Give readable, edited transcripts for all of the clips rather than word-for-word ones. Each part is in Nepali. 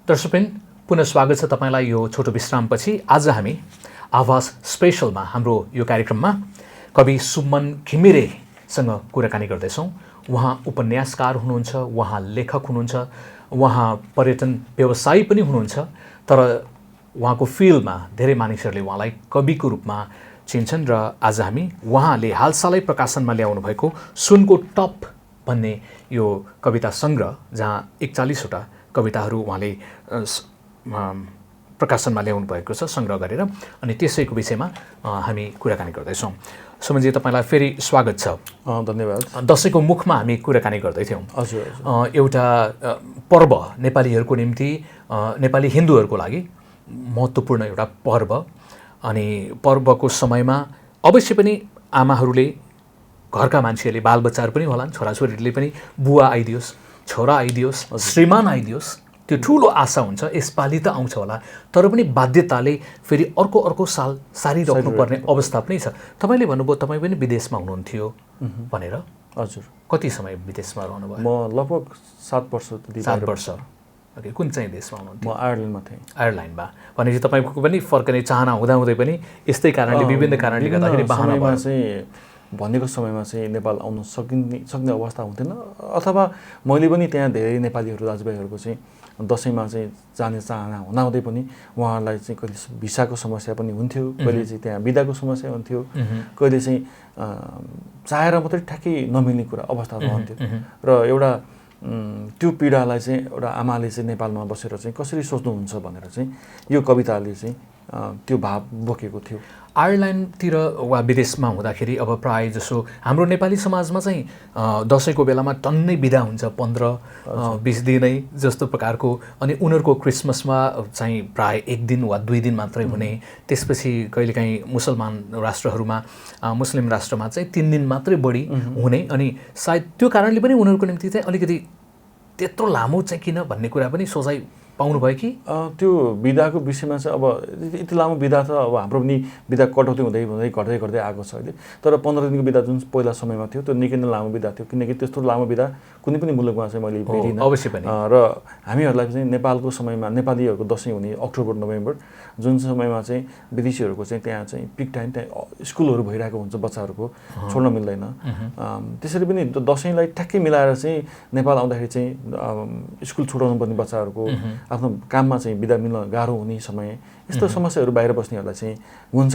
दर्शकबिन पुनः स्वागत छ तपाईलाई यो छोटो विश्रामपछि। आज हामी आवाज स्पेशलमा हाम्रो यो कार्यक्रममा कवि सुमन घिमिरेसँग कुराकानी गर्दैछौँ। उहाँ उपन्यासकार हुनुहुन्छ, उहाँ लेखक हुनुहुन्छ, उहाँ पर्यटन व्यवसायी पनि हुनुहुन्छ, तर उहाँको फिल्डमा धेरै मानिसहरूले उहाँलाई कविको रूपमा चिन्छन् र आज हामी उहाँले हालसालै प्रकाशनमा ल्याउनु भएको सुनको टप भन्ने यो कविता सङ्ग्रह, जहाँ 41वटा कविताहरू उहाँले प्रकाशनमा ल्याउनु भएको छ सङ्ग्रह गरेर, अनि त्यसैको विषयमा हामी कुराकानी गर्दैछौँ। सुमनजी, तपाईँलाई फेरि स्वागत छ। धन्यवाद। दसैँको मुखमा हामी कुराकानी गर्दैथ्यौँ। हजुर। एउटा पर्व नेपालीहरूको निम्ति, नेपाली हिन्दूहरूको लागि महत्त्वपूर्ण एउटा पर्व, अनि पर्वको समयमा अवश्य पनि आमाहरूले, घरका मान्छेहरूले, बालबच्चाहरू पनि होलान्, छोराछोरीहरूले पनि बुवा आइदियोस्, छोरा आइदियोस्, श्रीमान आइदियोस्, त्यो ठुलो आशा हुन्छ। यसपालि त आउँछ होला, तर पनि बाध्यताले फेरि अर्को साल सारिराख्नुपर्ने अवस्था पनि छ। तपाईँले भन्नुभयो तपाईँ पनि विदेशमा हुनुहुन्थ्यो भनेर। हजुर। कति समय विदेशमा रहनुभयो? म लगभग 7 वर्ष। 7 वर्ष। ओके, कुन चाहिँ देशमा हुनुहुन्थ्यो? म आयरल्यान्डमा थिएँ। आयरल्यान्डमा भनेपछि तपाईँको पनि फर्कने चाहना हुँदाहुँदै पनि यस्तै कारणले, विभिन्न कारणले गर्दाखेरि बहाना चाहिँ भनेको समयमा चाहिँ नेपाल आउन सक्ने अवस्था हुन्थेन, अथवा मैले पनि त्यहाँ धेरै नेपालीहरू दाजुभाइहरूको चाहिँ दसैँमा चाहिँ जाने चाहना हुँदाहुँदै पनि उहाँहरूलाई चाहिँ कहिले भिसाको समस्या पनि हुन्थ्यो, कहिले चाहिँ त्यहाँ बिदाको समस्या हुन्थ्यो, कहिले चाहिँ चाहेर मात्रै ठ्याक्कै नमिल्ने कुरा अवस्था रहन्थ्यो। र एउटा त्यो पीडालाई चाहिँ एउटा आमाले चाहिँ नेपालमा बसेर चाहिँ कसरी सोच्नुहुन्छ भनेर चाहिँ यो कविताले चाहिँ त्यो भाव बोकेको थियो। आयरल्यान्डतिर वा विदेशमा हुँदाखेरि अब प्रायः जसो हाम्रो नेपाली समाजमा चाहिँ दसैँको बेलामा टन्नै बिदा हुन्छ, 15-20 दिनै जस्तो प्रकारको, अनि उनीहरूको क्रिसमसमा चाहिँ प्रायः 1 दिन वा 2 दिन मात्रै हुने, त्यसपछि कहिलेकाहीँ मुसलमान राष्ट्रहरूमा, मुस्लिम राष्ट्रमा चाहिँ 3 दिन मात्रै बढी हुने, अनि सायद त्यो कारणले पनि उनीहरूको निम्ति चाहिँ अलिकति त्यत्रो लामो चाहिँ किन भन्ने कुरा पनि सोचाइ पाउनुभयो कि? त्यो बिदाको विषयमा चाहिँ अब यति लामो बिदा त अब हाम्रो पनि बिदा कटौती हुँदै घट्दै आएको छ अहिले, तर 15 दिनको बिदा जुन पहिला समयमा थियो त्यो निकै नै लामो बिदा थियो, किनकि त्यस्तो लामो बिदा कुनै पनि मुलुकमा चाहिँ मैले भेटिनँ। अवश्य पनि। र हामीहरूलाई चाहिँ नेपालको समयमा नेपालीहरूको दसैँ हुने अक्टोबर नोभेम्बर, जुन समयमा चाहिँ विदेशीहरूको चाहिँ त्यहाँ चाहिँ पिक टाइम, त्यहाँ स्कुलहरू भइरहेको हुन्छ, बच्चाहरूको छोड्न मिल्दैन। त्यसरी पनि दसैँलाई ठ्याक्कै मिलाएर चाहिँ नेपाल आउँदाखेरि चाहिँ स्कुल छोडाउनु पर्ने बच्चाहरूको आफ्नो काममा चाहिँ बिदा मिल्न गाह्रो हुने समय, यस्तो समस्याहरू बाहिर बस्नेहरूलाई चाहिँ हुन्छ।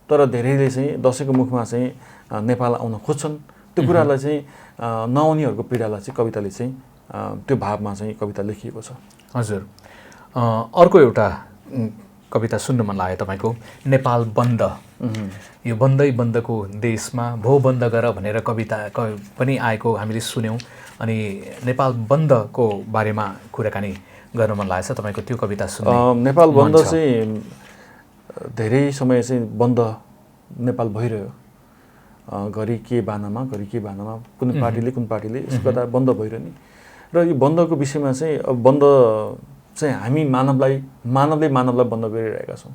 तर धेरैले चाहिँ दसैँको मुखमा चाहिँ नेपाल आउन खोज्छन्, त्यो कुरालाई चाहिँ नआउनेहरूको पीडालाई चाहिँ कविताले चाहिँ त्यो भावमा चाहिँ कविता लेखिएको छ। हजुर। अर्को एउटा कविता सुन्न मन लाग्यो तपाईँको, नेपाल बन्द। यो बन्दको देशमा भो बन्द गर भनेर कविता पनि आएको हामीले सुन्यौँ, अनि नेपाल बन्दको बारेमा कुराकानी गर्न मन लागेको छ तपाईँको त्यो कविता सुन्ने। नेपाल बन्द चाहिँ धेरै समय चाहिँ बन्द नेपाल भइरह्यो, घरि के बानामा कुन पार्टीले यसो गर्दा बन्द भइरह्यो नि। र यो बन्दको विषयमा चाहिँ अब बन्द चाहिँ हामी मानवले बन्द गरिरहेका छौँ,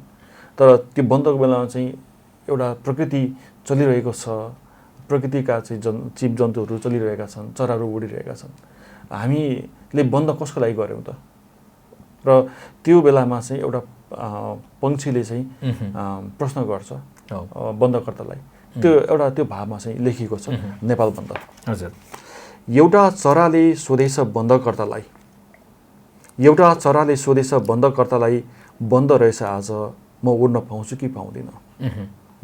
तर त्यो बन्दको बेलामा चाहिँ एउटा प्रकृति चलिरहेको छ, प्रकृतिका चाहिँ जीव जन्तुहरू चलिरहेका छन्, चराहरू उडिरहेका छन्, हामीले बन्द कसको लागि गऱ्यौँ त? र त्यो बेलामा चाहिँ एउटा पक्षीले चाहिँ प्रश्न गर्छ बन्दकर्तालाई, त्यो भावमा चाहिँ लेखिएको छ नेपाल बन्द। हजुर। एउटा चराले सोधेछ बन्दकर्तालाई, बन्द रहेछ आज म उड्न पाउँछु कि पाउँदिनँ,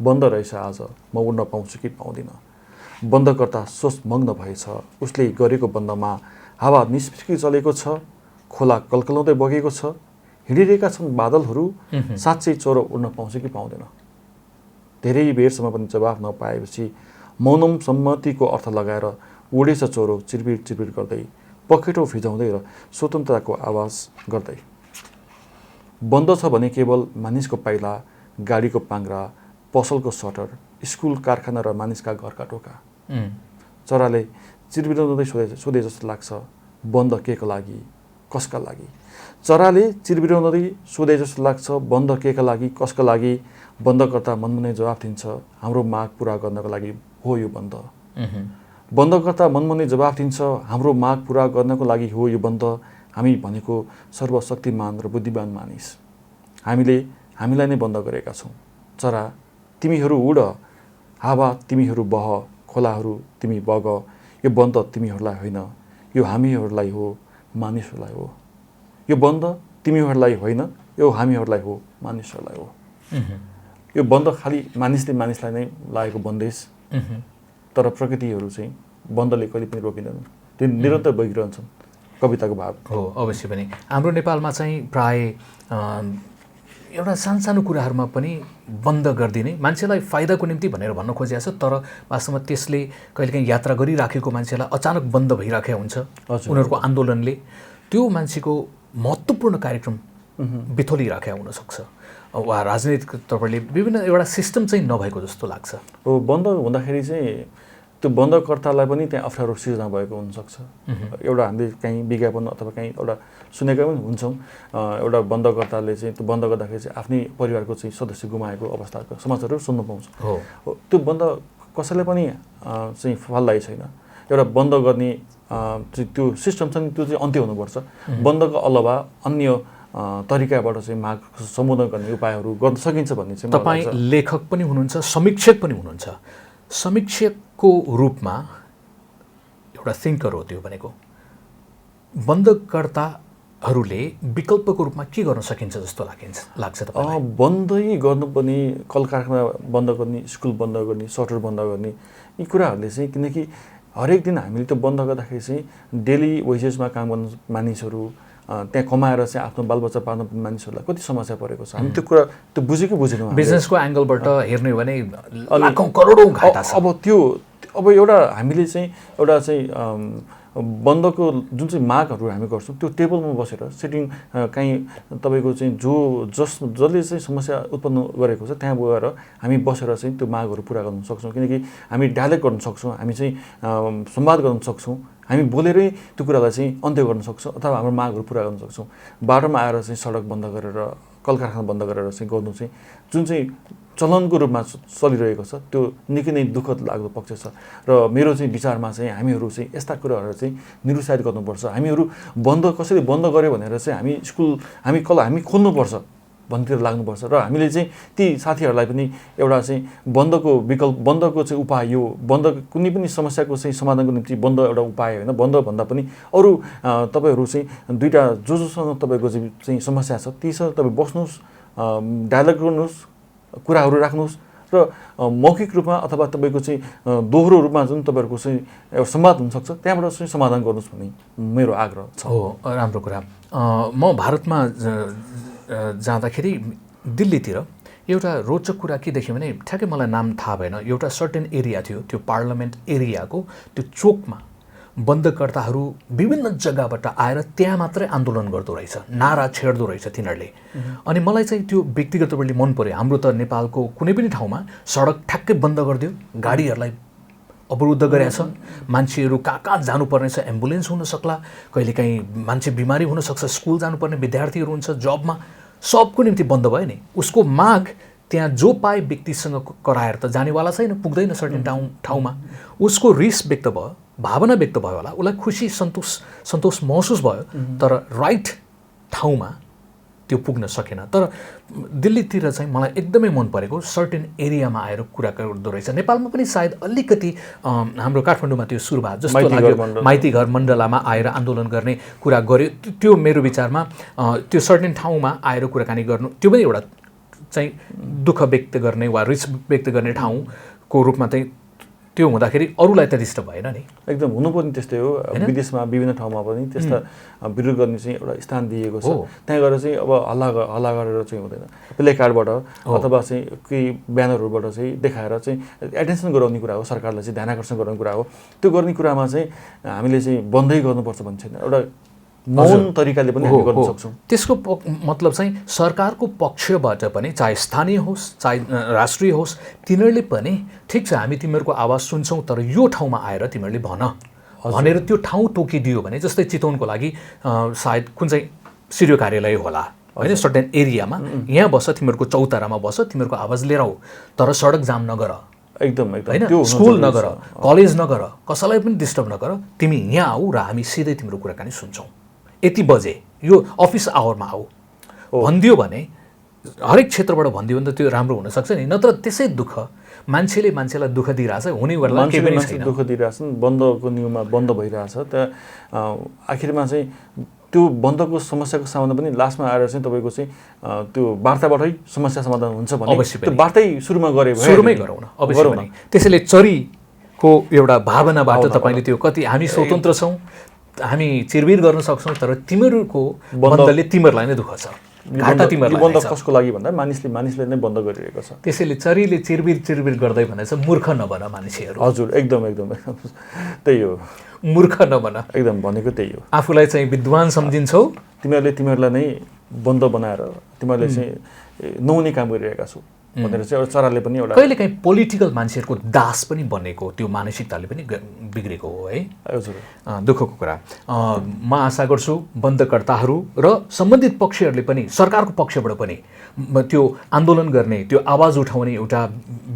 बन्द रहेछ आज म उड्न पाउँछु कि पाउँदिनँ। बन्दकर्ता सोचमग्न भएछ, उसले गरेको बन्दमा हावा निस्फिक्री चलेको छ, खोला कलकलाउँदै बगेको छ, हिँडिरहेका छन् बादलहरू, साँच्चै चरो उड्न पाउँछ कि पाउँदैन। धेरै बेरसम्म पनि जवाफ नपाएपछि मौनम सम्मतिको अर्थ लगाएर उडेछ चरो चिरबिर गर्दै, पखेटो फिजाउँदै र स्वतन्त्रताको आवाज गर्दै। बन्द छ भने केवल मानिसको पाइला, गाडीको पाङ्ग्रा, पसलको सटर, स्कुल कारखाना र मानिसका घरका ढोका। चराले चिरबिराउँदै सोधे जस्तो लाग्छ, बन्द केका लागि, कसका लागि? चराले चिरबिराउँदै सोधे जस्तो लाग्छ, बन्द केका लागि, कसका लागि? बन्दकर्ता मनमनै जवाफ दिन्छ, हाम्रो माग पुरा गर्नको लागि हो यो बन्द। बन्दकर्ता मनमनै जवाफ दिन्छ, हाम्रो माग पुरा गर्नको लागि हो यो बन्द। हामी भनेको सर्वशक्तिमान र बुद्धिमान मानिस, हामीलाई नै बन्द गरेका छौँ। चरा तिमीहरू उड, हावा तिमीहरू बह, खोलाहरू तिमी बग, यो बन्द तिमीहरूलाई होइन, यो हामीहरूलाई हो, मानिसहरूलाई हो। यो बन्द तिमीहरूलाई होइन, यो हामीहरूलाई हो, मानिसहरूलाई हो। यो बन्द खालि मानिसलाई नै लागेको बन्देज, तर प्रकृतिहरू चाहिँ बन्दले कहिले पनि रोकिँदैनन्, त्यो निरन्तर बगिरहन्छन्। कविताको भाव हो। अवश्य पनि हाम्रो नेपालमा चाहिँ प्राय एउटा सानो कुराहरूमा पनि बन्द गरिदिने, मान्छेलाई फाइदाको निम्ति भनेर भन्न खोजिएको छ, तर वास्तवमा त्यसले कहिलेकाहीँ यात्रा गरिराखेको मान्छेलाई अचानक बन्द भइराखेको हुन्छ। उनीहरूको आन्दोलनले त्यो मान्छेको महत्त्वपूर्ण कार्यक्रम बिथोलिराखेको हुनसक्छ वा राजनैतिक तर्फले विभिन्न एउटा सिस्टम चाहिँ नभएको जस्तो लाग्छ। हो, बन्द हुँदाखेरि चाहिँ त्यो बन्दकर्तालाई पनि त्यहाँ अप्ठ्यारो सिर्जना भएको हुनसक्छ। एउटा हामीले कहीँ विज्ञापन अथवा कहीँ एउटा सुनेका पनि हुन्छौँ, एउटा बन्दकर्ताले चाहिँ त्यो बन्द गर्दाखेरि चाहिँ आफ्नै परिवारको चाहिँ सदस्य गुमाएको अवस्थाको समाचारहरू सुन्न पाउँछ। हो, त्यो बन्द कसैलाई पनि चाहिँ फलदायी छैन। एउटा बन्द गर्ने चाहिँ त्यो सिस्टम छ नि, त्यो चाहिँ अन्त्य हुनुपर्छ। बन्दको अलावा अन्य तरिकाबाट चाहिँ माग सम्बोधन गर्ने उपायहरू गर्न सकिन्छ भन्ने चाहिँ तपाईँ लेखक पनि हुनुहुन्छ, समीक्षक पनि हुनुहुन्छ। समीक्षकको रूपमा एउटा थिङ्कर हो त्यो भनेको, बन्दकर्ताहरूले विकल्पको रूपमा के गर्न सकिन्छ जस्तो लाग्छ तपाईँलाई? बन्दै गर्नुपर्ने, कल कारखाना बन्द गर्ने, स्कुल बन्द गर्ने, सटर बन्द गर्ने, यी कुराहरूले चाहिँ, किनकि हरेक दिन हामीले त्यो बन्द गर्दाखेरि चाहिँ डेली वेजेसमा काम गर्ने मानिसहरू, त्यहाँ कमाएर चाहिँ आफ्नो बालबच्चा पाल्न पर्ने मानिसहरूलाई कति समस्या परेको छ। हामी त्यो कुरा त्यो बुझेनौँ। बिजनेसको एङ्गलबाट हेर्ने हो भने लाखौँ करोडौँ घाटा छ। अब एउटा हामीले चाहिँ एउटा चाहिँ बन्दको जुन चाहिँ मागहरू हामी गर्छौँ, त्यो टेबलमा बसेर सिटिङ कहीँ तपाईँको चाहिँ जसले चाहिँ समस्या उत्पन्न गरेको छ त्यहाँ गएर हामी बसेर चाहिँ त्यो मागहरू पुरा गर्न सक्छौँ। किनकि हामी डायलेक्ट गर्न सक्छौँ, हामी चाहिँ संवाद गर्न सक्छौँ, हामी बोलेरै त्यो कुरालाई चाहिँ अन्त्य गर्न सक्छौँ अथवा हाम्रो मागहरू पुरा गर्न सक्छौँ। बाटोमा आएर चाहिँ सडक बन्द गरेर, कल कारखाना बन्द गरेर चाहिँ गर्नु चाहिँ जुन चाहिँ चलनको रूपमा चलिरहेको छ, त्यो निकै नै दुःखद लाग्दो पक्ष छ। र मेरो चाहिँ विचारमा चाहिँ हामीहरू चाहिँ यस्ता कुराहरू चाहिँ निरुत्साहित गर्नुपर्छ। हामीहरू बन्द कसरी बन्द गऱ्यो भनेर चाहिँ हामी खोल्नुपर्छ भन्नेतिर लाग्नुपर्छ। र हामीले चाहिँ ती साथीहरूलाई पनि एउटा चाहिँ बन्दको चाहिँ उपाय, यो बन्द कुनै पनि समस्याको चाहिँ समाधानको निम्ति बन्द एउटा उपाय होइन। बन्द भन्दा पनि अरू तपाईँहरू चाहिँ दुईवटा जोसँग तपाईँको चाहिँ समस्या छ तीसँग तपाईँ बस्नुहोस्, डायलग गर्नुहोस्, कुराहरू राख्नुहोस् र मौखिक रूपमा अथवा तपाईँको चाहिँ दोहोरो रूपमा जुन तपाईँहरूको चाहिँ एउटा संवाद हुनसक्छ त्यहाँबाट चाहिँ समाधान गर्नुहोस् भन्ने मेरो आग्रह छ। हो, राम्रो कुरा। म भारतमा जाँदाखेरि दिल्लीतिर एउटा रोचक कुरा के देखेँ भने, ठ्याक्कै मलाई नाम थाहा भएन, एउटा सर्टेन एरिया थियो, त्यो पार्लियामेन्ट एरियाको त्यो चोकमा बन्दकर्ताहरू विभिन्न जग्गाबाट आएर त्यहाँ मात्रै आन्दोलन गर्दो रहेछ, नारा छेड्दो रहेछ तिनीहरूले। अनि मलाई चाहिँ त्यो व्यक्तिगत रूपले मन पर्यो। हाम्रो त नेपालको कुनै पनि ठाउँमा सडक ठ्याक्कै बन्द गरिदियो, गाडीहरूलाई अवरुद्ध गरेछ, मान्छेहरू कहाँ जानुपर्ने छ, एम्बुलेन्स हुन सक्ला, कहिलेकाहीँ मान्छे बिमारी हुनसक्छ, स्कुल जानुपर्ने विद्यार्थीहरू हुन्छ, जबमा, सबको निम्ति बन्द भयो नि। उसको माग त्यहाँ जो पाए व्यक्तिसँग कराएर त जानेवाला छैन, पुग्दैन सर्टेन ठाउँमा। उसको रिस व्यक्त भयो, भावना व्यक्त भयो होला, उसलाई खुसी सन्तोष महसुस भयो, तर राइट ठाउँमा त्यो पुग्न सकेन। तर दिल्लीतिर चाहिँ मलाई एकदमै मन परेको सर्टेन एरियामा आएर कुरा गर्दो रहेछ। नेपालमा पनि सायद अलिकति हाम्रो काठमाडौँमा त्यो सुरु भयो जस्तो लाग्यो, माइती घर मण्डलामा आएर आन्दोलन गर्ने कुरा गर्यो। त्यो मेरो विचारमा त्यो सर्टेन ठाउँमा आएर कुराकानी गर्नु त्यो पनि एउटा चाहिँ दुःख व्यक्त गर्ने वा रिस व्यक्त गर्ने ठाउँको रूपमा चाहिँ त्यो हुँदाखेरि अरूलाई त डिस्टर्ब भएन नि। एकदम हुनु पनि त्यस्तै हो। विदेशमा विभिन्न ठाउँमा पनि त्यस्ता विरोध गर्ने चाहिँ एउटा स्थान दिएको छ। त्यहाँ गएर चाहिँ अब हल्ला गरेर चाहिँ हुँदैन, प्ले कार्डबाट अथवा चाहिँ केही ब्यानरहरूबाट चाहिँ देखाएर चाहिँ एटेन्सन गराउने कुरा हो, सरकारलाई चाहिँ ध्यानाकर्षण गराउने कुरा हो। त्यो गर्ने कुरामा चाहिँ हामीले चाहिँ बन्दै गर्नुपर्छ भन्ने छैन, एउटा मौन तरिकाले पनि हामी गर्न सक्छौँ। त्यसको मतलब चाहिँ सरकारको पक्षबाट पनि, चाहे स्थानीय होस् चाहे राष्ट्रिय होस्, तिनीहरूले पनि ठिक छ हामी तिमीहरूको आवाज सुन्छौँ तर यो ठाउँमा आएर तिमीहरूले भनेर त्यो ठाउँ तोकिदियो भने, जस्तै चितवनको लागि सायद कुन चाहिँ सिडिओ कार्यालय होला होइन, सर्टेन एरियामा, यहाँ बस, तिमीहरूको चौतारामा बस, तिमीहरूको आवाज लिएर आऊ, तर सडक जाम नगर, एकदम होइन, स्कुल नगर, कलेज नगर, कसैलाई पनि डिस्टर्ब नगर, तिमी यहाँ आऊ र हामी सिधै तिम्रो कुराकानी सुन्छौँ। यति बजे यो अफिस आवरमा आऊ भनिदियो भने हरेक क्षेत्रबाट भनिदियो भने त त्यो राम्रो हुनसक्छ नि। नत्र त्यसै दुःख मान्छेलाई दुःख दिइरहेछ, हुने बेला केही पनि छैन। दुःख दिइरहेछन्, बन्दको नियममा बन्द भइरहेछ। त्यहाँ आखिरमा चाहिँ त्यो बन्दको समस्याको समाधान पनि लास्टमा आएर चाहिँ तपाईँको चाहिँ त्यो वार्ताबाटै समस्या समाधान हुन्छ भने त्यो वार्तै सुरुमा गरे भए सुरुमै गरौँ न अवश्य पनि। त्यसैले चरीको एउटा भावनाबाट तपाईँले त्यो कति हामी स्वतन्त्र छौँ, हामी चिरबिर गर्न सक्छौँ, तर तिमीहरूको बन्दले तिमीहरूलाई नै दुःख छ, घाटा तिमीहरूलाई बन्द कसको लागि भन्दा मानिसले नै बन्द गरिरहेको छ। त्यसैले चरीले चिरबिर गर्दै भनेछ मूर्ख नबन मान्छेहरू। हजुर एकदम त्यही हो, मूर्ख नबन, एकदम भनेको त्यही हो। आफूलाई चाहिँ विद्वान सम्झिन्छौ, तिमीहरूलाई नै बन्द बनाएर तिमीहरूले चाहिँ नहुने काम गरिरहेका छौ भनेर चाहिँ एउटा चराले पनि एउटा कहिलेकाहीँ पोलिटिकल मान्छेहरूको दास पनि बनेको त्यो मानसिकताले पनि बिग्रेको हो है। हजुर दुःखको कुरा। म आशा गर्छु बन्दकर्ताहरू र सम्बन्धित पक्षहरूले पनि सरकारको पक्षबाट पनि त्यो आन्दोलन गर्ने, त्यो आवाज उठाउने, एउटा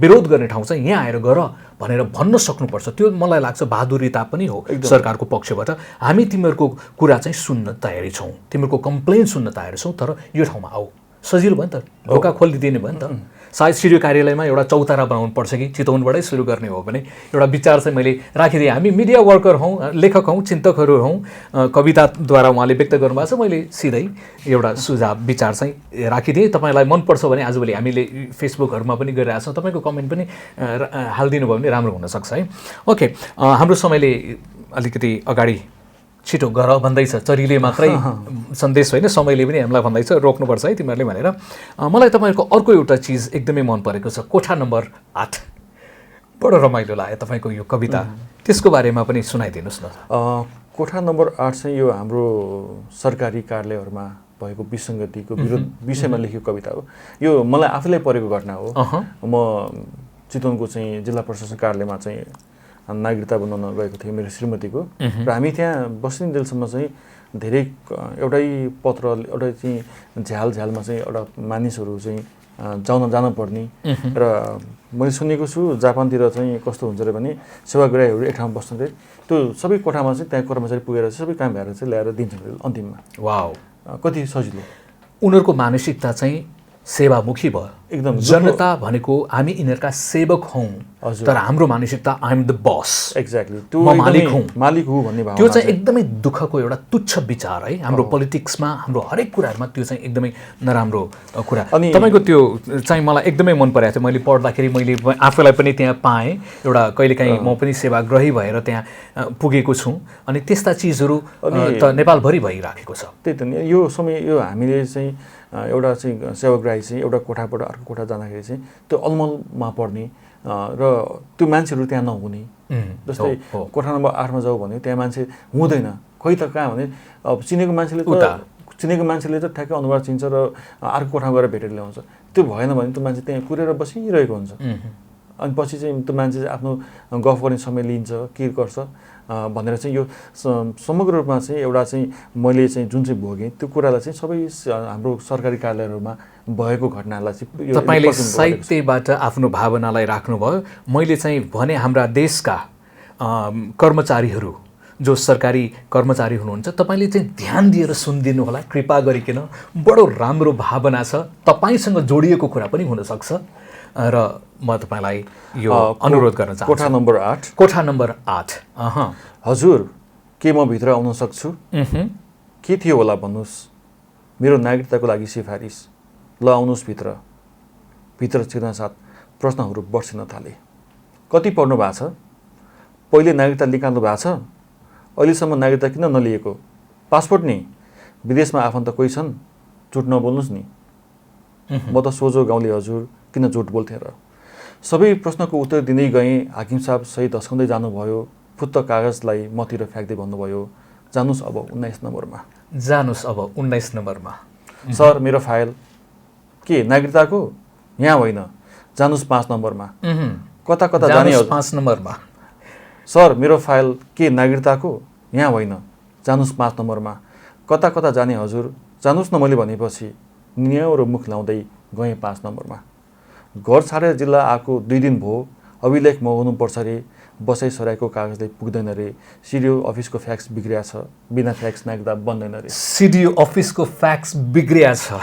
विरोध गर्ने ठाउँ चाहिँ यहाँ आएर गर भनेर भन्न सक्नुपर्छ। त्यो मलाई लाग्छ बहादुरीता पनि हो सरकारको पक्षबाट। हामी तिमीहरूको कुरा चाहिँ सुन्न तयारी छौँ, तिमीहरूको कम्प्लेन सुन्न तयारी छौँ, तर यो ठाउँमा आऊ। सजिलो भयो नि त, ढोका खोलिदिने भयो नि त। सायद सिडिओ कार्यालयमा एउटा चौतारा बनाउनु पर्छ कि चितवनबाटै सुरु गर्ने हो भने एउटा विचार चाहिँ मैले राखिदिएँ। हामी मिडिया वर्कर हौँ, लेखक हौँ, चिन्तकहरू हौँ, कविताद्वारा उहाँले व्यक्त गर्नुभएको छ। मैले सिधै एउटा सुझाव विचार चाहिँ राखिदिएँ। तपाईँलाई मनपर्छ भने आजभोलि हामीले फेसबुकहरूमा पनि गरिरहेको छौँ, तपाईँको कमेन्ट पनि हालिदिनु भयो भने राम्रो हुनसक्छ है। ओके, हाम्रो समयले अलिकति अगाडि छिटो गर भन्दैछ, चरीले मात्रै सन्देश होइन, समयले पनि हामीलाई भन्दैछ रोक्नुपर्छ है तिमीहरूले भनेर। मलाई तपाईँहरूको अर्को एउटा चिज एकदमै मन परेको छ, कोठा नम्बर 8। बडो रमाइलो लाग्यो तपाईँको यो कविता, त्यसको बारेमा पनि सुनाइदिनुहोस् न। कोठा नम्बर 8 चाहिँ यो हाम्रो सरकारी कार्यालयहरूमा भएको विसङ्गतिको विषयमा लेखेको कविता हो। यो मलाई आफैलाई परेको घटना हो। म चितवनको चाहिँ जिल्ला प्रशासन कार्यालयमा चाहिँ नागरिकता बनाउन गएको थियो मेरो श्रीमतीको, र हामी त्यहाँ बस्ने दिनसम्म चाहिँ धेरै एउटै पत्र, एउटै चाहिँ झ्यालमा चाहिँ एउटा मानिसहरू चाहिँ जानुपर्ने। र मैले सुनेको छु जापानतिर चाहिँ कस्तो हुन्छ र भने सेवाग्राहीहरू एक ठाउँमा बस्छन् रे, त्यो सबै कोठामा चाहिँ त्यहाँ कर्मचारी पुगेर चाहिँ सबै काम भएर चाहिँ ल्याएर दिन्छन् अन्तिममा। वाउ, कति सजिलो। उनीहरूको मानसिकता चाहिँ सेवामुखी भयो एकदम। जनता भनेको हामी यिनीहरूका सेवक हौँ, तर हाम्रो मानसिकता I am the boss, exactly त्यो म मालिक हुँ भन्ने भावना। त्यो चाहिँ एकदमै दुःखको एउटा तुच्छ विचार है। हाम्रो पोलिटिक्समा, हाम्रो हरेक कुराहरूमा त्यो चाहिँ एकदमै नराम्रो कुरा। अनि तपाईँको त्यो चाहिँ मलाई एकदमै मन परेको थियो। मैले पढ्दाखेरि मैले आफैलाई पनि त्यहाँ पाएँ, एउटा कहिलेकाहीँ म पनि सेवाग्राही भएर त्यहाँ पुगेको छु, अनि त्यस्ता चिजहरू त नेपालभरि भइराखेको छ। त्यही त नि, यो समय यो हामीले चाहिँ एउटा चाहिँ सेवाग्राही चाहिँ एउटा कोठाबाट अर्को कोठा जाँदाखेरि चाहिँ त्यो अलमलमा पर्ने र त्यो मान्छेहरू त्यहाँ नहुने। जस्तै कोठा नम्बर 8मा जाऊ भने त्यहाँ मान्छे हुँदैन, खोइ त कहाँ भने अब चिनेको मान्छेले त ठ्याक्कै अनुहार चिन्छ र अर्को कोठामा गएर भेटेर ल्याउँछ। त्यो भएन भने त्यो मान्छे त्यहाँ कुरेर बसिरहेको हुन्छ। अनि पछि चाहिँ त्यो मान्छे चाहिँ आफ्नो गफ गर्ने समय लिन्छ, के गर्छ भनेर चाहिँ यो समग्र रूपमा चाहिँ एउटा चाहिँ मैले चाहिँ जुन चाहिँ भोगेँ त्यो कुरालाई चाहिँ सबै हाम्रो सरकारी कार्यालयहरूमा भएको घटनालाई चाहिँ तपाईँले साहित्यबाट आफ्नो भावनालाई राख्नुभयो। मैले चाहिँ भने हाम्रा देशका कर्मचारीहरू जो सरकारी कर्मचारी हुनुहुन्छ, तपाईँले चाहिँ ध्यान दिएर सुनिदिनु होला कृपा गरिकन। बडो राम्रो भावना छ, तपाईँसँग जोडिएको कुरा पनि हुनसक्छ र म तपाईँलाई यो अनुरोध गर्न चाहन्छु। कोठा नम्बर 8। कोठा नम्बर 8। हजुर, के म भित्र आउन सक्छु? के थियो होला भन्नुहोस्, मेरो नागरिकताको लागि सिफारिस। ल आउनुहोस् भित्र। भित्र छिर्न साथ प्रश्नहरू बर्सिन थाले। कति पढ्नु भएको छ? पहिले नागरिकता निकाल्नु भएको छ? अहिलेसम्म नागरिकता किन नलिएको? पासपोर्ट नि? विदेशमा आफन्त कोही छन्? झुट नबोल्नुहोस् नि। म त सोझो गाउँले हजुर, किन झुट बोल्थेँ र? सबै प्रश्नको उत्तर दिँदै गएँ। हाकिम साहब सही धस्काउँदै जानुभयो। फुत्त कागजलाई मतिर फ्याँक्दै भन्नुभयो, जानुस् अब 19 नम्बरमा। जानुस् अब 19 नम्बरमा। सर, मेरो फाइल के नागरिकताको? यहाँ होइन, जानुस् 5 नम्बरमा। कता कता जाने हजुर? 5 नम्बरमा। सर, मेरो फाइल के नागरिकताको? यहाँ होइन, जानुस् 5 नम्बरमा। कता कता जाने हजुर? जानुस् न मैले भनेपछि न्याउरो मुख लाउँदै गएँ 5 नम्बरमा। घर छाडेर जिल्ला आएको 2 दिन भयो। अभिलेख मगाउनुपर्छ रे, बसाइ सराईको कागजले पुग्दैन रे, सिडिओ अफिसको फ्याक्स बिग्रिया छ, बिना फ्याक्स नागरिकता बन्दैन रे। सिडिओ अफिसको फ्याक्स बिग्रिया छ,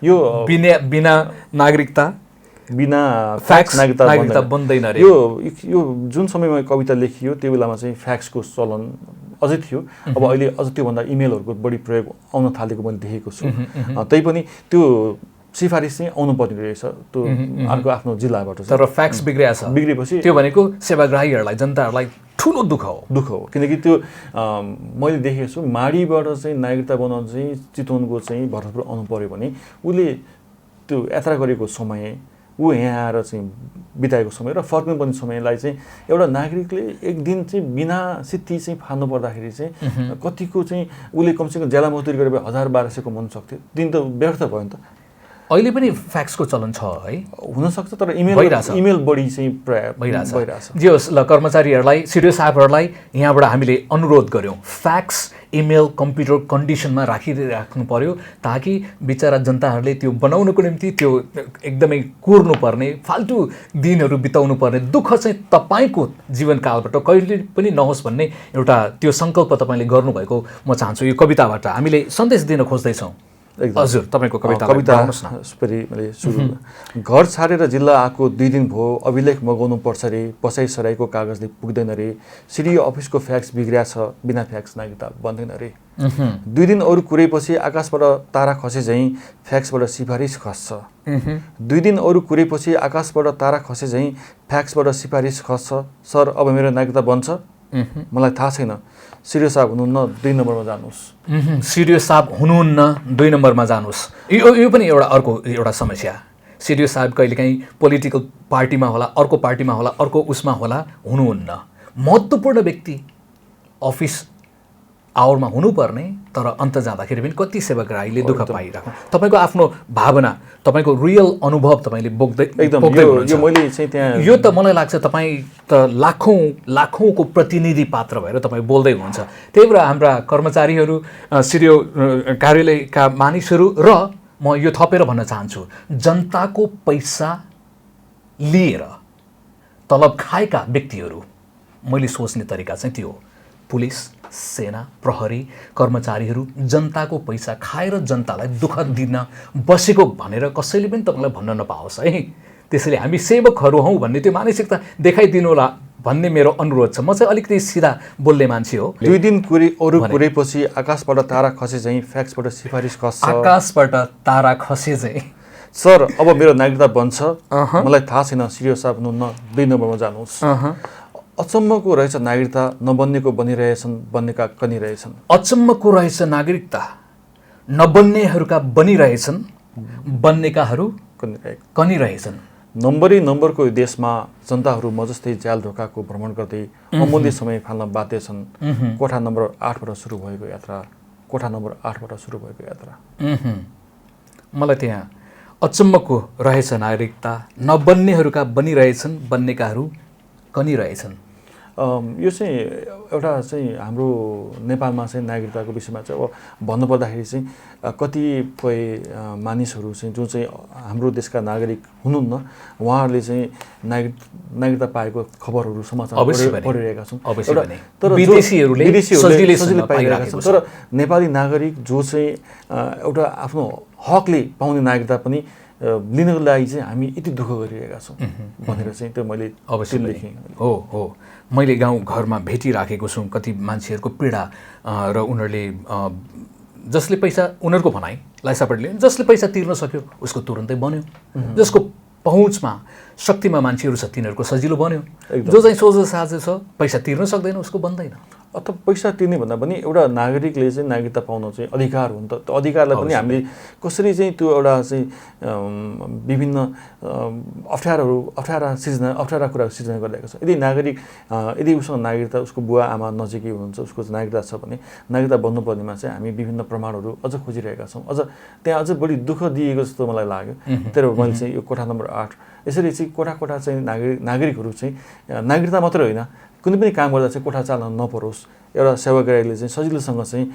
यो बिना नागरिकता बिना फ्याक्स नागरिकता बन्दैन रे। यो जुन समयमा कविता लेखियो त्यो बेलामा चाहिँ फ्याक्सको चलन अझै थियो। अब अहिले अझ त्योभन्दा इमेलहरूको बढी प्रयोग आउन थालेको मैले देखेको छु। तैपनि त्यो सिफारिस चाहिँ आउनु पर्ने रहेछ त्यो अर्को आफ्नो जिल्लाबाट। तर फ्याक्स बिग्रिया छ, बिग्रेपछि त्यो भनेको सेवाग्राहीहरूलाई जनताहरूलाई ठुलो दुःख हो। किनकि त्यो मैले देखेको छु माडीबाट चाहिँ नागरिकता बनाउन चाहिँ चितवनको चाहिँ भरतपुर आउनु पर्यो भने उसले त्यो यात्रा गरेको समय, ऊ यहाँ आएर चाहिँ बिताएको समय र फर्किनुपर्ने समयलाई चाहिँ एउटा नागरिकले एक दिन चाहिँ बिना सित्ती चाहिँ फाल्नु पर्दाखेरि चाहिँ कतिको चाहिँ उसले कमसेकम ज्याला मजदुरी गरेर 1000-1200 कमाउनु सक्थ्यो। दिन त व्यर्थ भयो नि त। अहिले पनि फ्याक्सको चलन छ है, हुनसक्छ, तर इमेल बढी चाहिँ प्राय भइरहेछ। जे होस्, ल कर्मचारीहरूलाई, सिडिओ साहबहरूलाई यहाँबाट हामीले अनुरोध गऱ्यौँ फ्याक्स इमेल कम्प्युटर कन्डिसनमा राखिराख्नु पर्यो, ताकि बिचरा जनताहरूले त्यो बनाउनुको निम्ति त्यो एकदमै कुर्नुपर्ने, फाल्तु दिनहरू बिताउनु पर्ने दुःख चाहिँ तपाईँको जीवनकालबाट कहिले पनि नहोस् भन्ने एउटा त्यो सङ्कल्प तपाईँले गर्नुभएको म चाहन्छु। यो कविताबाट हामीले सन्देश दिन खोज्दैछौँ। हजुर, तपाईँको कविता मैले सुरु। घर छाडेर जिल्ला आएको 2 दिन भयो, अभिलेख मगाउनु पर्छ रे, बसाइ सराईको कागजले पुग्दैन रे, सिडिओ अफिसको फ्याक्स बिग्रिया छ, बिना फ्याक्स नागरिकता बन्दैन रे। 2 दिन अरू कुरेपछि आकाशबाट तारा खसे झैँ फ्याक्सबाट सिफारिस खस्छ। 2 दिन अरू कुरेपछि आकाशबाट तारा खसे झैँ फ्याक्सबाट सिफारिस खस्छ। सर, अब मेरो नागरिकता बन्छ? मलाई थाहा छैन। सिडिओ साहब हुनुहुन्न, 2 नम्बरमा जानुहोस्। सिडिओ साहब हुनुहुन्न, 2 नम्बरमा जानुहोस्। यो पनि एउटा समस्या। सिडिओ साहब कहिलेकाहीँ पोलिटिकल पार्टीमा होला, अर्को पार्टीमा होला, अर्को उसमा होला, हुनुहुन्न। महत्त्वपूर्ण व्यक्ति अफिस आवरमा हुनुपर्ने, तर अन्त जाँदाखेरि पनि कति सेवाग्राहीले दुःख पाइरहेको। तपाईँको आफ्नो भावना, तपाईँको रियल अनुभव तपाईँले बोक्दै हुनुहुन्छ। यो त मलाई लाग्छ तपाईँ त लाखौँको प्रतिनिधि पात्र भएर तपाईँ बोल्दै हुनुहुन्छ। त्यही भएर हाम्रा कर्मचारीहरू, सिडिओ कार्यालयका मानिसहरू र म यो थपेर भन्न चाहन्छु, जनताको पैसा लिएर तलब खाएका व्यक्तिहरू, मैले सोच्ने तरिका चाहिँ त्यो हो। पुलिस, सेना, प्रहरी, कर्मचारीहरू जनताको पैसा खाएर जनतालाई दुःख दिन बसेको भनेर कसैले पनि तपाईँलाई भन्न नपाओस् है। त्यसैले हामी सेवकहरू हौँ भन्ने त्यो मानसिकता देखाइदिनु होला भन्ने मेरो अनुरोध छ। म चाहिँ अलिकति सिधा बोल्ने मान्छे हो। 2 दिन अरू कुरेपछि आकाशबाट तारा खसे झैँ फ्याक्सबाट सिफारिस खस्छ। आकाशबाट तारा खसे झैँ। सर, अब मेरो नागरिकता बन्छ? मलाई थाहा छैन। सिडिओ साहब हुनुहुन्न, 2 नम्बरमा जानुहोस्। अचम्मको रहेछ नागरिकता, नबन्नेको बनिरहेछन्, बन्नेका कनिरहेछन्। अचम्मको रहेछ नागरिकता, नबन्नेहरूका बनिरहेछन्, बन्नेकाहरू कनिरहेछन्। नम्बरको देशमा जनताहरू म जस्तै ज्याल ढोकाको भ्रमण गर्दै अमूल्य समय फाल्न बाध्य छन्। कोठा नम्बर 8बाट सुरु भएको यात्रा। मलाई त्यहाँ अचम्मको रहेछ नागरिकता, नबन्नेहरूका बनिरहेछन्, बन्नेकाहरू कनिरहेछन्। यो चाहिँ एउटा चाहिँ हाम्रो नेपालमा चाहिँ नागरिकताको विषयमा चाहिँ अब भन्नुपर्दाखेरि चाहिँ कतिपय मानिसहरू चाहिँ जो चाहिँ हाम्रो देशका नागरिक हुनुहुन्न, उहाँहरूले चाहिँ नागरिकता पाएको खबरहरू समाचार पढिरहेका छौँ। तर विदेशीहरूले पाइरहेका छन्। तर नेपाली नागरिक जो चाहिँ एउटा आफ्नो हकले पाउने नागरिकता पनि लिनको लागि चाहिँ हामी यति दुःख गरिरहेका छौँ भनेर चाहिँ त्यो मैले अवश्य लेखेँ। हो, मैले गाउँघरमा भेटिराखेको छु कति मान्छेहरूको पीडा र उनीहरूले जसले पैसा, उनीहरूको भनाइ लाइसापटले, जसले पैसा तिर्न सक्यो उसको तुरन्तै बन्यो, जसको पहुँचमा शक्तिमा मान्छेहरू छ तिनीहरूको सजिलो बन्यो, जो चाहिँ सोझो साझो छ पैसा तिर्न सक्दैन उसको बन्दैन। अथवा पैसा तिर्ने भन्दा पनि एउटा नागरिकले चाहिँ नागरिकता पाउन चाहिँ अधिकार हो नि त। त्यो अधिकारलाई पनि हामीले कसरी चाहिँ त्यो एउटा चाहिँ विभिन्न अप्ठ्यारा कुराहरू सिर्जना गरिरहेको छ। यदि उसँग नागरिकता, उसको बुवा आमा नजिकै हुनुहुन्छ, उसको नागरिकता छ भने नागरिकता बन्नुपर्नेमा चाहिँ हामी विभिन्न प्रमाणहरू अझ खोजिरहेका छौँ। त्यहाँ अझ बढी दुःख दिएको जस्तो मलाई लाग्यो। तर मैले चाहिँ यो कोठा नम्बर 8 यसरी चाहिँ कोठा चाहिँ नागरिकहरू चाहिँ नागरिकता मात्रै होइन, कुनै पनि काम गर्दा चाहिँ कोठा चाल्न नपरोस्, एउटा सेवाग्राहीले चाहिँ सजिलोसँग चाहिँ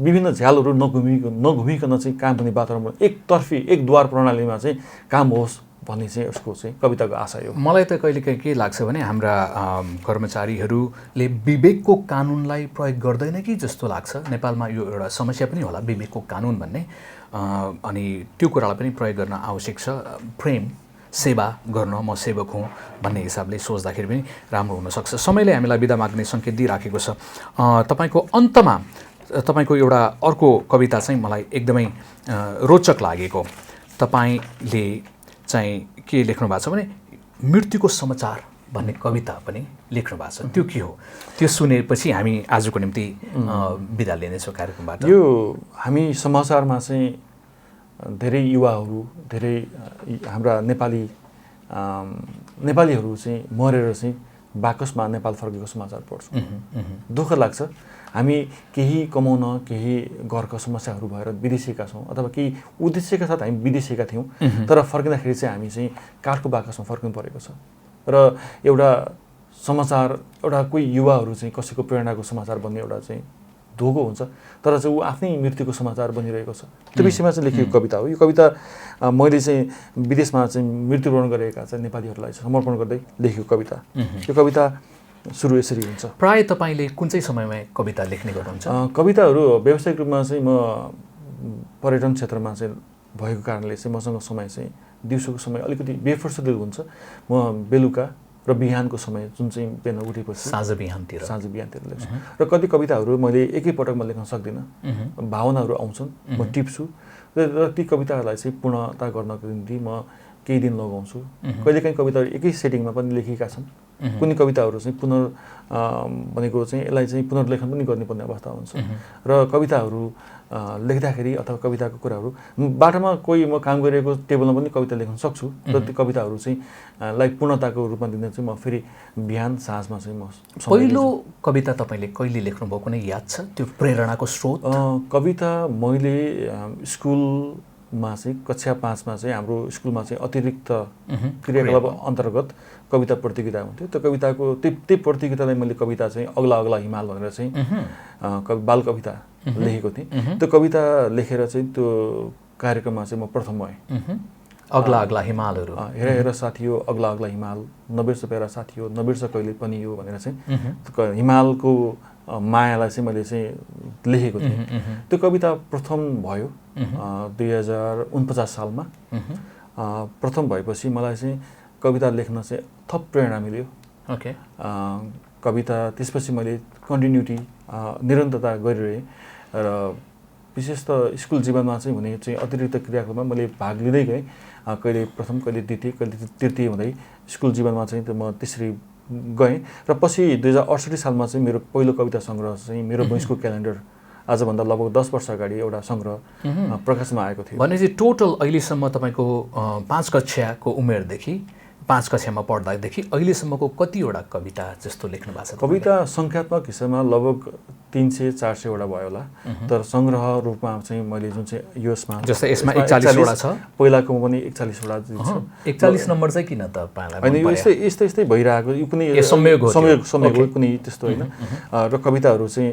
विभिन्न झ्यालहरू नघुमिकन चाहिँ काम गर्ने वातावरण एकतर्फी, एक द्वार प्रणालीमा चाहिँ काम होस् भन्ने चाहिँ उसको चाहिँ कविताको आशा हो। मलाई त कहिलेकाहीँ के लाग्छ भने हाम्रा कर्मचारीहरूले विवेकको कानुनलाई प्रयोग गर्दैन कि जस्तो लाग्छ। नेपालमा यो एउटा समस्या पनि होला विवेकको कानुन भन्ने, अनि त्यो कुरालाई पनि प्रयोग गर्न आवश्यक छ। प्रेम सेवा गर्न म सेवक हुँ भन्ने हिसाबले सोच्दाखेरि पनि राम्रो हुनसक्छ। समयले हामीलाई बिदा माग्ने सङ्केत दिइराखेको छ। तपाईँको अन्तमा तपाईँको एउटा अर्को कविता चाहिँ मलाई एकदमै रोचक लागेको। तपाईँले चाहिँ के लेख्नु भएको छ भने मृत्युको समाचार भन्ने कविता पनि लेख्नु भएको छ। त्यो के हो? त्यो सुनेपछि हामी आजको निम्ति बिदा लिनेछौँ कार्यक्रमबाट। यो हामी समाचारमा चाहिँ धेरै युवाहरू, धेरै हाम्रा नेपालीहरू चाहिँ मरेर चाहिँ बाकसमा नेपाल फर्केको समाचार पढ्छौँ। दुःख लाग्छ। हामी केही कमाउन, केही घरका समस्याहरू भएर विदेशिएका छौँ, अथवा केही उद्देश्यका साथ हामी विदेशिएका थियौँ, तर फर्किँदाखेरि चाहिँ हामी चाहिँ काठको बाकसमा फर्किनु परेको छ। र एउटा समाचार, एउटा कोही युवाहरू चाहिँ कसैको प्रेरणाको समाचार बन्ने एउटा चाहिँ धोको हुन्छ, तर चाहिँ ऊ आफ्नै मृत्युको समाचार बनिरहेको छ। त्यो विषयमा चाहिँ लेखिएको कविता हो। यो कविता मैले चाहिँ विदेशमा चाहिँ मृत्युवरण गरेका चाहिँ नेपालीहरूलाई समर्पण गर्दै लेखेको कविता। यो कविता सुरु यसरी हुन्छ। प्राय तपाईँले कुन चाहिँ समयमा कविता लेख्ने गर्नुहुन्छ? कविताहरू व्यावसायिक रूपमा चाहिँ म पर्यटन क्षेत्रमा चाहिँ भएको कारणले चाहिँ मसँग समय चाहिँ दिउँसोको समय अलिकति बेफुर्सदै हुन्छ। म बेलुका र बिहानको समय जुन चाहिँ बिहान उठेपछि साँझ बिहानतिर लेख्छु। र कति कविताहरू मैले एकैपटकमा लेख्न सक्दिनँ, भावनाहरू आउँछन्, म टिप्छु र ती कविताहरूलाई चाहिँ पूर्णता गर्नको निम्ति म केही दिन लगाउँछु। कहिलेकाहीँ कविताहरू एकै सेटिङमा पनि लेखिएका छन्। कुनै कविताहरू चाहिँ भनेको चाहिँ यसलाई चाहिँ पुनर्लेखन पनि गर्नुपर्ने अवस्था हुन्छ। र कविताहरू लेख्दाखेरि अथवा कविताको कुराहरू बाटोमा कोही म काम गरिरहेको टेबलमा पनि कविता लेख्न सक्छु। र त्यो कविताहरू चाहिँ लाई पूर्णताको रूपमा दिन चाहिँ म फेरि बिहान साँझमा चाहिँ म पहिलो कविता तपाईँले कहिले लेख्नुभयो कुनै याद छ? त्यो प्रेरणाको स्रोत? कविता मैले स्कुलमा चाहिँ कक्षा 5मा चाहिँ हाम्रो स्कुलमा चाहिँ अतिरिक्त क्रियाकलाप अन्तर्गत कविता प्रतियोगिता हुन्थ्यो। त्यो कविताको त्यही प्रतियोगितालाई मैले कविता चाहिँ अग्ला अग्ला हिमाल भनेर चाहिँ बाल कविता लेखेको थिएँ। त्यो कविता लेखेर चाहिँ त्यो कार्यक्रममा चाहिँ म प्रथम भएँ। अग्ला अग्ला हिमालहरू, हेर हेर साथी हो अग्ला अग्ला हिमाल, नबिर्स प्यारा साथी हो नबिर्स कहिले पनि हो भनेर चाहिँ हिमालको मायालाई चाहिँ मैले चाहिँ लेखेको थिएँ। त्यो कविता प्रथम भयो 2049 सालमा। प्रथम भएपछि मलाई चाहिँ कविता लेख्न चाहिँ थप प्रेरणा मिल्यो। कविता त्यसपछि मैले कन्टिन्युटी निरन्तरता गरिरहेँ र विशेष त स्कुल जीवनमा चाहिँ हुने चाहिँ अतिरिक्त क्रियाकलापमा मैले भाग लिँदै गएँ। कहिले प्रथम, कहिले द्वितीय, कहिले तृतीय हुँदै स्कुल जीवनमा चाहिँ म त्यसरी गएँ। र पछि 2068 सालमा चाहिँ मेरो पहिलो कविता सङ्ग्रह चाहिँ मेरो भैँसको क्यालेन्डर आजभन्दा लगभग 10 वर्ष अगाडि एउटा सङ्ग्रह प्रकाशमा आएको थियो। भनेपछि टोटल अहिलेसम्म तपाईँको 5 कक्षाको उमेरदेखि 5 कक्षामा पढ्दादेखि अहिलेसम्मको कतिवटा कविता जस्तो लेख्नु भएको छ? कविता सङ्ख्यात्मक हिसाबमा लगभग 300-400 वटा भयो होला, तर सङ्ग्रह रूपमा चाहिँ मैले जुन चाहिँ यसमा जस्तै यसमा 41 वटा छ, पहिलाको पनि 41 वटा छ। 41 नम्बर चाहिँ किन त पाएला? हैन, यो यस्तै भइरहेको, यो कुनै संयोग हो, कुनै त्यस्तो हैन। र कविताहरू चाहिँ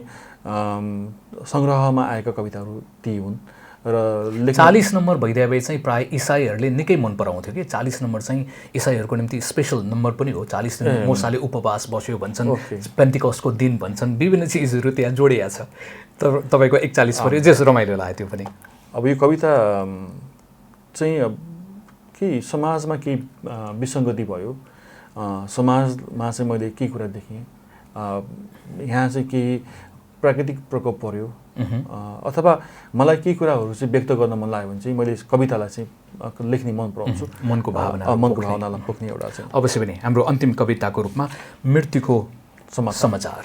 सङ्ग्रहमा आएका कविताहरू ती हुन्। र 40 नम्बर भइदिए भए चाहिँ प्राय इसाईहरूले निकै मन पराउँथ्यो कि 40 नम्बर चाहिँ इसाईहरूको निम्ति स्पेसल नम्बर पनि हो। 40 दिन मुसाले उपवास बस्यो भन्छन्, पेन्टिकस्टको दिन भन्छन्, विभिन्न चिजहरू त्यहाँ जोडिया छ। तर तपाईँको 41 पऱ्यो, जस रमाइलो लाग्यो त्यो पनि। अब यो कविता चाहिँ के समाजमा केही विसङ्गति भयो, समाजमा चाहिँ मैले केही कुरा देखेँ, यहाँ चाहिँ केही प्राकृतिक प्रकोप पर्यो, अथवा मलाई केही कुराहरू चाहिँ व्यक्त गर्न मन लाग्यो भने चाहिँ मैले कवितालाई चाहिँ लेख्ने मन पराउँछु। मनको भावनालाई पोख्ने एउटा चाहिँ। अवश्य पनि हाम्रो अन्तिम कविताको रूपमा मृत्युको समाचार।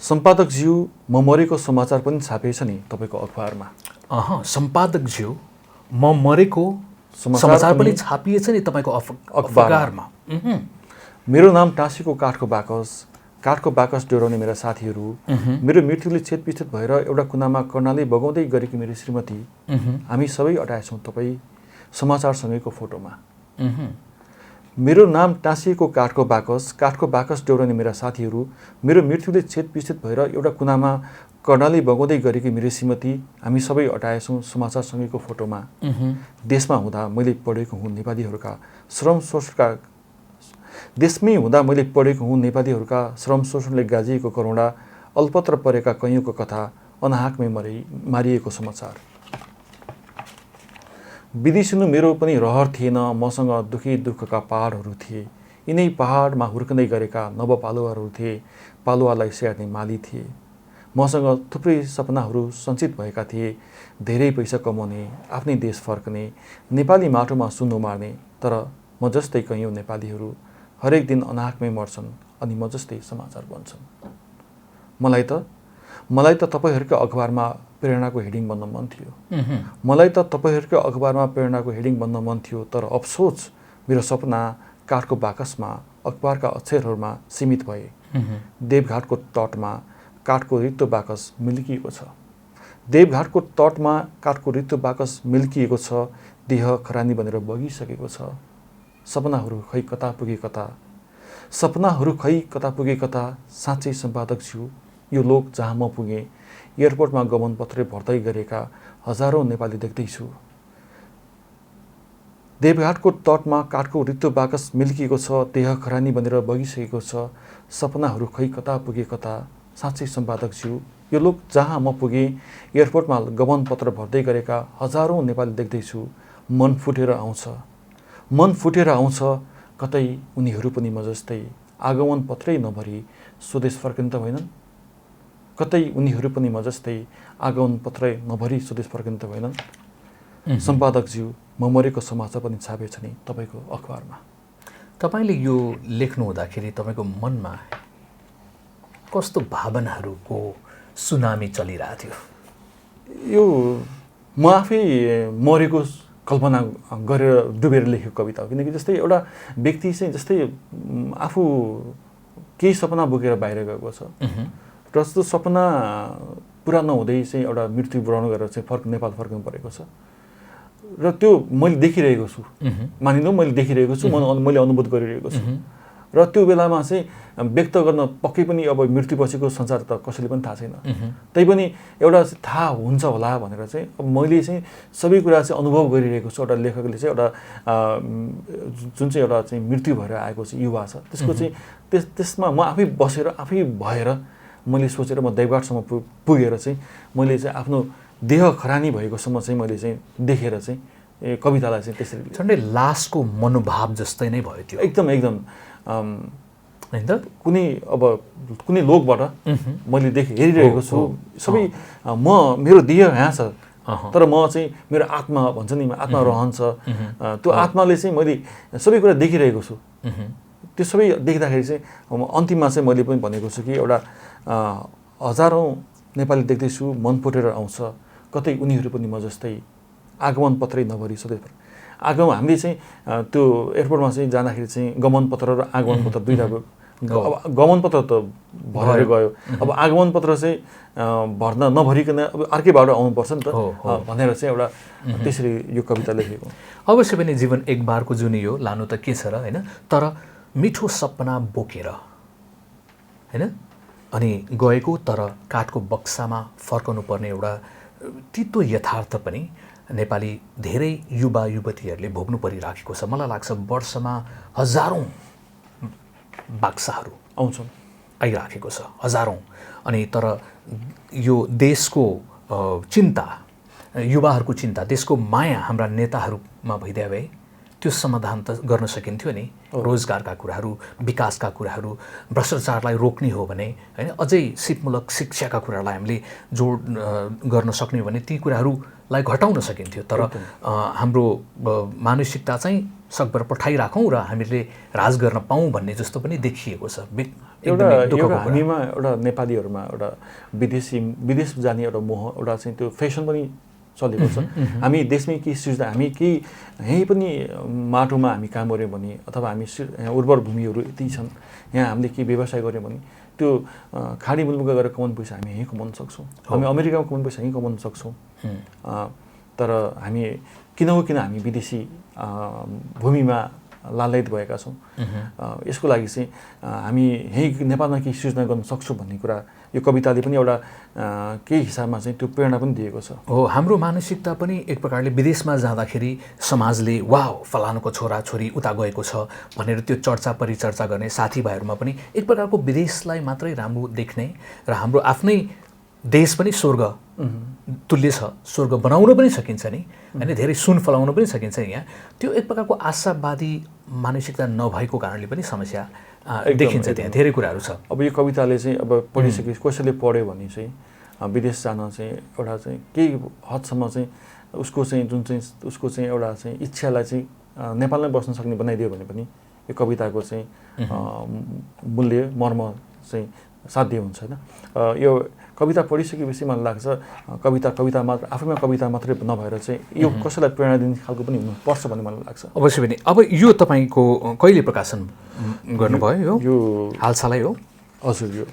सम्पादकज्यू, म मरेको समाचार पनि छापिएछ नि तपाईँको अखबारमा। सम्पादकज्यू, म मरेको समाचार पनि छापिएछ नि तपाईँको अखबारमा। मेरो नाम टाँसीको काठको बाकस डोराउने मेरा साथीहरू, मेरो मृत्युले छेदविच्छेद भएर एउटा कुनामा कर्णाली बगाउँदै गरेकी मेरो श्रीमती, हामी सबै अटाएछौँ तपाईँ समाचारसँगैको फोटोमा। मेरो नाम टाँसिएको काठको बाकस डोर्ने मेरा साथीहरू, मेरो मृत्युले छेदविच्छेद भएर एउटा कुनामा कर्णाली बगाउँदै गरेकी मेरो श्रीमती, हामी सबै अटाएछौँ समाचारसँगैको फोटोमा। देशमा हुँदा मैले पढेको हुँ नेपालीहरूका श्रम शोषणले गाजिएको करुणा, अल्पत्र परेका कैयौँको कथा, अनाहकमै मारिएको समाचार। विदेशिनु मेरो पनि रहर थिएन, मसँग दुःखका पहाडहरू थिए। यिनै पहाडमा हुर्कँदै गरेका नवपालुवाहरू थिए, पालुवालाई स्याहार्ने माली थिए। मसँग थुप्रै सपनाहरू सञ्चित भएका थिए, धेरै पैसा कमाउने, आफ्नै देश फर्कने, नेपाली माटोमा सुन्नु मार्ने। तर म जस्तै कैयौँ नेपालीहरू हरेक दिन अनाहकमै मर्छन् अनि म जस्तै समाचार बन्छन्। मलाई त तपाईँहरूकै अखबारमा प्रेरणाको हेडिङ बन्न मन थियो। तर अफसोस मेरो सपना काठको बाकसमा अखबारका अक्षरहरूमा सीमित भए। देवघाटको तटमा काठको रित्तो बाकस मिल्किएको छ, देह खरानी बनेर बगिसकेको छ। सपनाहरू खै कता पुगे कता, साँच्चै सम्पादकज्यू, यो लोक जहाँ म पुगेँ, एयरपोर्टमा गमन पत्रै भर्दै गरेका हजारौँ नेपाली देख्दैछु। देवघाटको तटमा काठको रित्तो बाकस मिल्किएको छ, देह खरानी बनेर बगिसकेको छ। सपनाहरू खै कता पुगे कता, साँच्चै सम्पादकज्यू, यो लोक जहाँ म पुगेँ, एयरपोर्टमा गमन पत्र भर्दै गरेका हजारौँ नेपाली देख्दैछु। मन फुटेर आउँछ, कतै उनीहरू पनि म जस्तै आगमन पत्रै नभरी स्वदेश फर्किन त होइनन्? सम्पादकज्यू, म मरेको समाचार पनि छापेछ नि तपाईँको अखबारमा। तपाईँले यो लेख्नु हुँदाखेरि तपाईँको मनमा कस्तो भावनाहरूको सुनामी चलिरहेको थियो? यो म आफै मरेको कल्पना गरेर डुबेर लेखेको कविता हो। किनकि जस्तै एउटा व्यक्ति चाहिँ जस्तै आफू केही सपना बोकेर बाहिर गएको छ र त्यो सपना पुरा नहुँदै चाहिँ एउटा मृत्यु वरण गरेर चाहिँ नेपाल फर्किनु परेको छ र त्यो मैले देखिरहेको छु। मानिलौँ मैले देखिरहेको छु, मैले अनुभूत गरिरहेको छु र त्यो बेलामा चाहिँ व्यक्त गर्न पक्कै पनि अब मृत्युपछिको संसार त कसैले पनि थाहा छैन। तैपनि एउटा थाहा हुन्छ होला भनेर चाहिँ अब मैले चाहिँ सबै कुरा चाहिँ अनुभव गरिरहेको छु। एउटा लेखकले चाहिँ एउटा जुन चाहिँ एउटा चाहिँ मृत्यु भएर आएको चाहिँ युवा छ, त्यसको चाहिँ त्यसमा म आफै बसेर आफै भएर मैले सोचेर म देवघाटसम्म पुगेर चाहिँ मैले चाहिँ आफ्नो देह खरानी भएकोसम्म चाहिँ मैले चाहिँ देखेर चाहिँ कवितालाई चाहिँ त्यसरी झन्डै लासको मनोभाव जस्तै नै भयो त्यो। एकदम होइन त, कुनै लोकबाट मैले हेरिरहेको छु। सबै मेरो देह यहाँ छ, तर म चाहिँ मेरो आत्मा भन्छ नि, आत्मा रहन्छ। त्यो आत्माले चाहिँ मैले सबै कुरा देखिरहेको छु। त्यो सबै देख्दाखेरि चाहिँ अन्तिममा चाहिँ मैले पनि भनेको छु कि एउटा हजारौँ नेपाली देख्दैछु, मन फुटेर आउँछ, कतै उनीहरू पनि म जस्तै आगमन पत्रै नभरी सधैँ हामीले चाहिँ त्यो एयरपोर्टमा चाहिँ जाँदाखेरि चाहिँ गमन पत्र र आगमन पत्र दुईवटा अब गमन पत्र त भरेर गयो, अब आगमन पत्र चाहिँ भर्न नभरिकन अब अर्कै बाटो आउनुपर्छ नि त भनेर चाहिँ एउटा त्यसरी यो कविता लेखेको। अवश्य पनि जीवन एक बारको जुन यो लानु त के छ र होइन, तर मिठो सपना बोकेर होइन अनि गएको, तर काठको बक्सामा फर्काउनु पर्ने एउटा तितो यथार्थ पनि नेपाली धेरै युवा युवतीहरूले भोग्नु परिराखेको छ। मलाई लाग्छ वर्षमा हजारौँ बाक्साहरू आइराखेको छ, हजारौँ। अनि तर यो देशको चिन्ता, युवाहरूको चिन्ता, देशको माया हाम्रा नेताहरूमा भइदिए भए त्यो समाधान त गर्न सकिन्थ्यो नि। रोजगारका कुराहरू, विकासका कुराहरू, भ्रष्टाचारलाई रोक्ने हो भने होइन, अझै सिपमूलक शिक्षाका कुरालाई हामीले जोड गर्न सक्ने हो भने ती कुराहरूलाई घटाउन सकिन्थ्यो। तर हाम्रो मानसिकता चाहिँ सकभर पठाइराखौँ र हामीले राज गर्न पाऊँ भन्ने जस्तो पनि देखिएको छ। हामीमा एउटा नेपालीहरूमा एउटा विदेश जाने एउटा मोह, एउटा चाहिँ त्यो फेसन पनि चलेको छ। हामी देशमै केही सिर्जना, हामी केही यहीँ पनि माटोमा हामी काम गऱ्यौँ भने, अथवा हामी उर्वर भूमिहरू यति छन्, यहाँ हामीले केही व्यवसाय गऱ्यौँ भने त्यो खाडी मुलुकमा गएर कमाउने पैसा हामी यहीँ कमाउन सक्छौँ, हामी अमेरिकामा कमाउने पैसा यहीँ कमाउन सक्छौँ। तर हामी किन हामी विदेशी भूमिमा लालायित भएका छौँ। यसको लागि चाहिँ हामी यहीँ नेपालमा केही सृजना गर्न सक्छौँ भन्ने कुरा यो कविताले पनि एउटा केही हिसाबमा चाहिँ त्यो प्रेरणा पनि दिएको छ। हो, हाम्रो मानसिकता पनि एक प्रकारले विदेशमा जाँदाखेरि समाजले वाह फलानुको छोरा छोरी उता गएको छ भनेर त्यो चर्चा परिचर्चा गर्ने साथीभाइहरूमा पनि एक प्रकारको विदेशलाई मात्रै राम्रो देख्ने र हाम्रो आफ्नै देश पनि स्वर्ग तुल्य छ, स्वर्ग बनाउन पनि सकिन्छ नि होइन, धेरै सुन फलाउन पनि सकिन्छ यहाँ। त्यो एक प्रकारको आशावादी मानसिकता नभएको कारणले पनि समस्या देखिन्छ, त्यहाँ धेरै कुराहरू छ। अब यो कविताले चाहिँ अब पढिसके कसैले पढ्यो भने चाहिँ विदेश जान चाहिँ एउटा चाहिँ केही हदसम्म चाहिँ उसको चाहिँ जुन चाहिँ उसको चाहिँ एउटा चाहिँ इच्छालाई चाहिँ नेपालमै बस्न सक्ने बनाइदियो भने पनि यो कविताको चाहिँ मूल्य मर्म चाहिँ साध्य हुन्छ होइन। यो कविता पढिसकेपछि मलाई लाग्छ कविता मात्र आफैमा कविता मात्रै नभएर चाहिँ यो कसैलाई प्रेरणा दिने खालको पनि हुनुपर्छ भन्ने मलाई लाग्छ। अवश्य पनि। अब यो तपाईँको कहिले प्रकाशन गर्नुभयो? यो हालसालै हो? हजुर, यो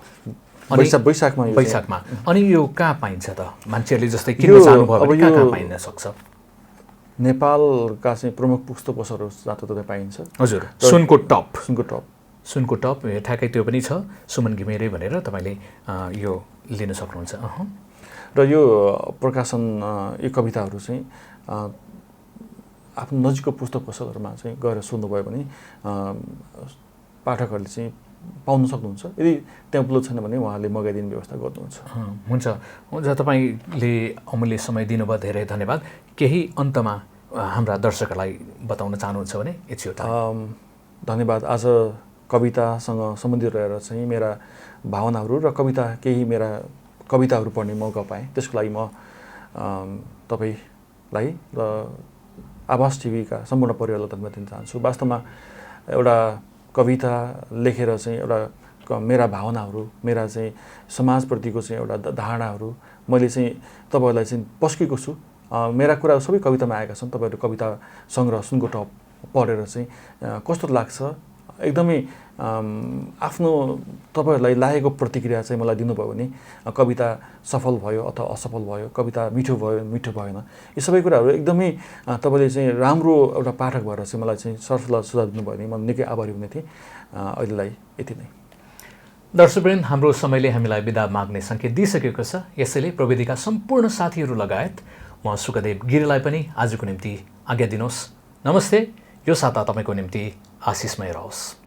वैशाखमा। अनि यो कहाँ पाइन्छ त? मान्छेहरूले जस्तै किन्न चाहनुभयो भने कहाँ पाइन सक्छ? नेपालका चाहिँ प्रमुख पुस्तक पसलहरू जताततै पाइन्छ। हजुर, सुनको टप ठ्याक्कै त्यो पनि छ, सुमन घिमिरे भनेर तपाईँले यो लिन सक्नुहुन्छ। र यो प्रकाशन यो कविताहरू चाहिँ आफ्नो नजिकको पुस्तक पसलहरूमा चाहिँ गएर सोध्नुभयो भने पाठकहरूले चाहिँ पाउन सक्नुहुन्छ। यदि त्यहाँ उपलब्ध छैन भने उहाँले मगाइदिने व्यवस्था गर्नुहुन्छ। हुन्छ, तपाईँले अमूल्य समय दिनुभयो, धेरै धन्यवाद। केही अन्तमा हाम्रा दर्शकहरूलाई बताउन चाहनुहुन्छ भने इट्स योर टाइम। धन्यवाद। आज कवितासँग सम्बन्धित रहेर चाहिँ मेरा भावनाहरू र केही मेरा कविताहरू पढ्ने मौका पाएँ, त्यसको लागि म तपाईँलाई र आवाज टिभीका सम्पूर्ण परिवारलाई धन्यवाद दिन चाहन्छु। वास्तवमा एउटा कविता लेखेर चाहिँ एउटा मेरा भावनाहरू, मेरा चाहिँ समाजप्रतिको चाहिँ एउटा धारणाहरू मैले चाहिँ तपाईँहरूलाई चाहिँ पस्केको छु। मेरा कुराहरू सबै कवितामा आएका छन्। तपाईँहरू कविता सङ्ग्रह सुनको टप पढेर चाहिँ कस्तो लाग्छ, एकदमै आफ्नो तपाईँहरूलाई लागेको प्रतिक्रिया चाहिँ मलाई दिनुभयो भने कविता सफल भयो अथवा असफल भयो, कविता मिठो भयो मिठो भएन, यी सबै कुराहरू एकदमै तपाईँले चाहिँ राम्रो एउटा पाठक भएर चाहिँ मलाई चाहिँ सरसल्लाह सुझाव दिनुभयो भने म निकै आभारी हुने थिएँ। अहिलेलाई यति नै। दर्शकवृन्द, हाम्रो समयले हामीलाई बिदा माग्ने सङ्केत दिइसकेको छ। यसैले प्रविधिका सम्पूर्ण साथीहरू लगायत उहाँ सुखदेव गिरीलाई पनि आजको निम्ति आज्ञा दिनुहोस्। नमस्ते। यो साता तपाईँको निम्ति आशिषमय रहोस्।